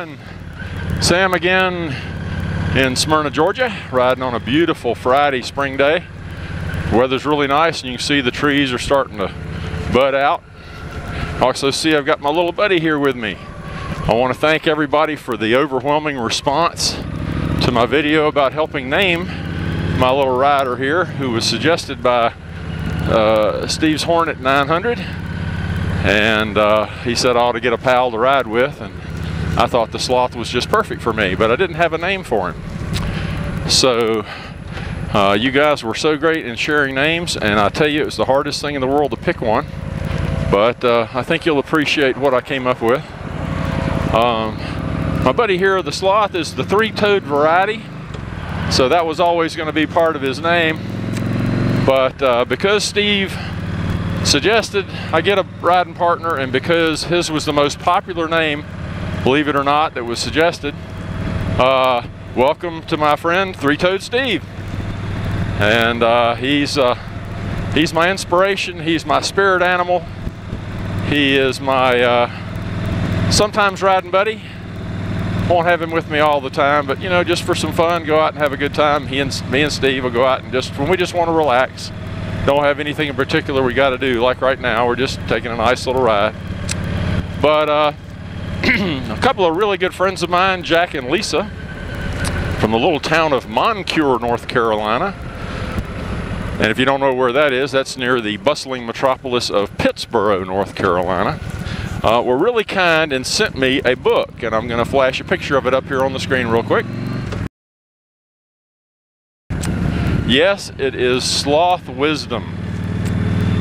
everyone. Sam again in Smyrna, Georgia, riding on a beautiful Friday spring day. The weather's really nice and you can see the trees are starting to bud out. Also see I've got my little buddy here with me. I want to thank everybody for the overwhelming response to my video about helping name my little rider here, who was suggested by Steve's Hornet 900. And he said I ought to get a pal to ride with, and I thought the Sloth was just perfect for me, but I didn't have a name for him. So you guys were so great in sharing names, and I tell you, it was the hardest thing in the world to pick one, but I think you'll appreciate what I came up with. My buddy here, the Sloth, is the three-toed variety, so that was always going to be part of his name, but because Steve suggested I get a riding partner, and because his was the most popular name, believe it or not, that was suggested, welcome to my friend Three-Toed Steve. And he's my inspiration, he's my spirit animal, he is my sometimes riding buddy. Won't have him with me all the time, but you know, just for some fun, go out and have a good time. Me and Steve will go out and when we just want to relax. Don't have anything in particular we got to do, like right now we're just taking a nice little ride. But a couple of really good friends of mine, Jack and Lisa, from the little town of Moncure, North Carolina. And if you don't know where that is, that's near the bustling metropolis of Pittsboro, North Carolina. Were really kind and sent me a book, and I'm going to flash a picture of it up here on the screen real quick. Yes, it is Sloth Wisdom.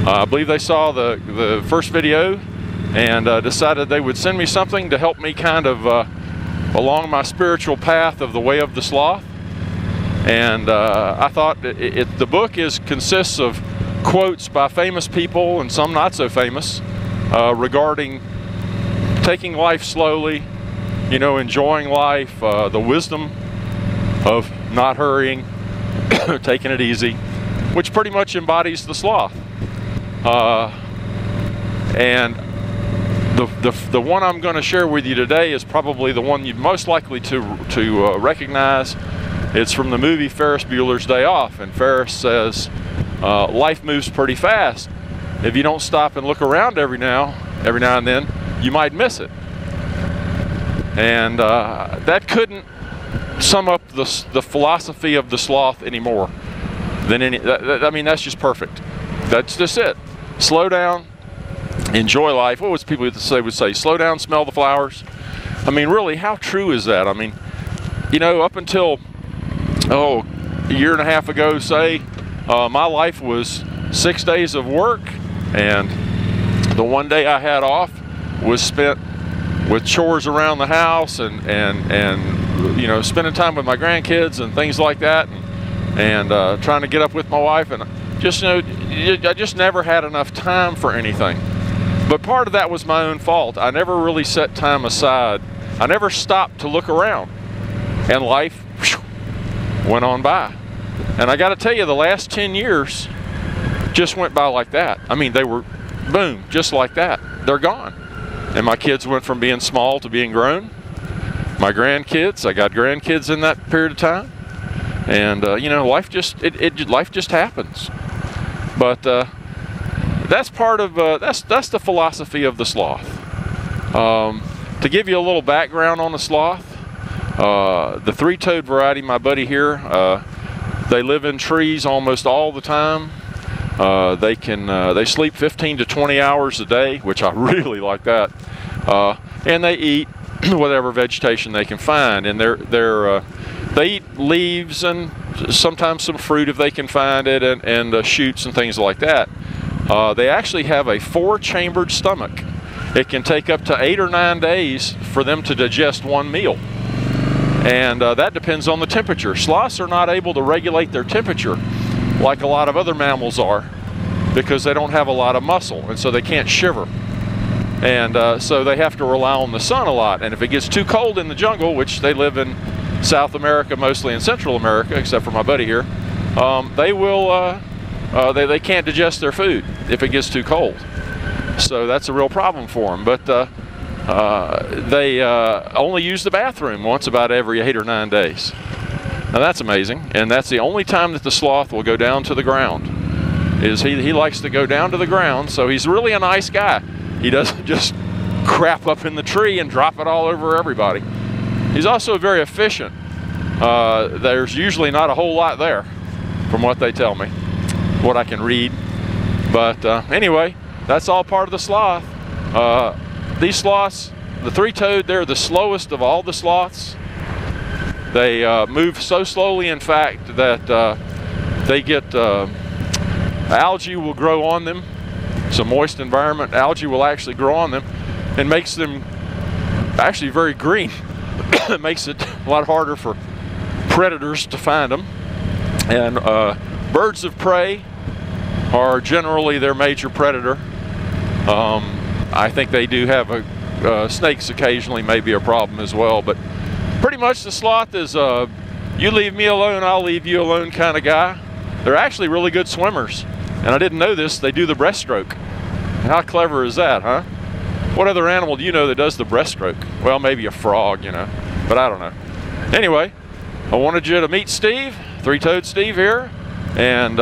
I believe they saw the first video and decided they would send me something to help me kind of along my spiritual path of the way of the sloth. And I thought the book consists of quotes by famous people and some not so famous regarding taking life slowly, you know, enjoying life, the wisdom of not hurrying, taking it easy, which pretty much embodies the sloth. And the one I'm going to share with you today is probably the one you're most likely to recognize. It's from the movie Ferris Bueller's Day Off, and Ferris says, life moves pretty fast. If you don't stop and look around every now and then, you might miss it. And that couldn't sum up the philosophy of the sloth anymore than I mean, that's just perfect. That's just it. Slow down, enjoy life. What was people would say? Slow down, smell the flowers. I mean, really, how true is that? I mean, you know, up until a year and a half ago, say, my life was 6 days of work, and the one day I had off was spent with chores around the house and you know, spending time with my grandkids and things like that, and trying to get up with my wife, and just, you know, I just never had enough time for anything. But part of that was my own fault. I never really set time aside. I never stopped to look around, and life went on by. And I got to tell you, the last 10 years just went by like that. I mean, they were boom, just like that. They're gone. And my kids went from being small to being grown. My grandkids, I got grandkids in that period of time. And you know, life just happens. But that's part of that's the philosophy of the sloth. To give you a little background on the sloth, the three-toed variety, my buddy here, they live in trees almost all the time. They sleep 15 to 20 hours a day, which I really like that. And they eat whatever vegetation they can find, and they eat leaves and sometimes some fruit if they can find it, and shoots and things like that. They actually have a 4-chambered stomach. It can take up to 8 or 9 days for them to digest one meal. And that depends on the temperature. Sloths are not able to regulate their temperature like a lot of other mammals are, because they don't have a lot of muscle, and so they can't shiver. And so they have to rely on the sun a lot. And if it gets too cold in the jungle, which they live in South America, mostly in Central America, except for my buddy here, they can't digest their food if it gets too cold. So that's a real problem for them. But they only use the bathroom once about every 8 or 9 days. Now that's amazing, and that's the only time that the sloth will go down to the ground. Is he likes to go down to the ground, so he's really a nice guy. He doesn't just crap up in the tree and drop it all over everybody. He's also very efficient. There's usually not a whole lot there, from what they tell me, what I can read. But anyway, that's all part of the sloth. These sloths, the three-toed, they're the slowest of all the sloths. They move so slowly, in fact, that they get algae will grow on them. It's a moist environment. Algae will actually grow on them and makes them actually very green. It makes it a lot harder for predators to find them. And birds of prey are generally their major predator. I think they do have snakes occasionally may be a problem as well, but pretty much the sloth is you leave me alone, I'll leave you alone kind of guy. They're actually really good swimmers, and I didn't know this, they do the breaststroke. How clever is that, huh? What other animal do you know that does the breaststroke? Well, maybe a frog, you know, but I don't know. Anyway, I wanted you to meet Steve, three-toed Steve here, and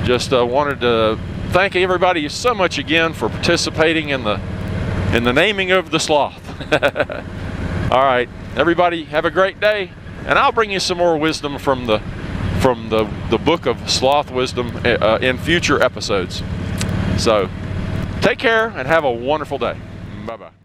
just wanted to thank everybody so much again for participating in the naming of the sloth. All right, everybody have a great day, and I'll bring you some more wisdom from the book of sloth wisdom in future episodes. So take care and have a wonderful day. Bye-bye.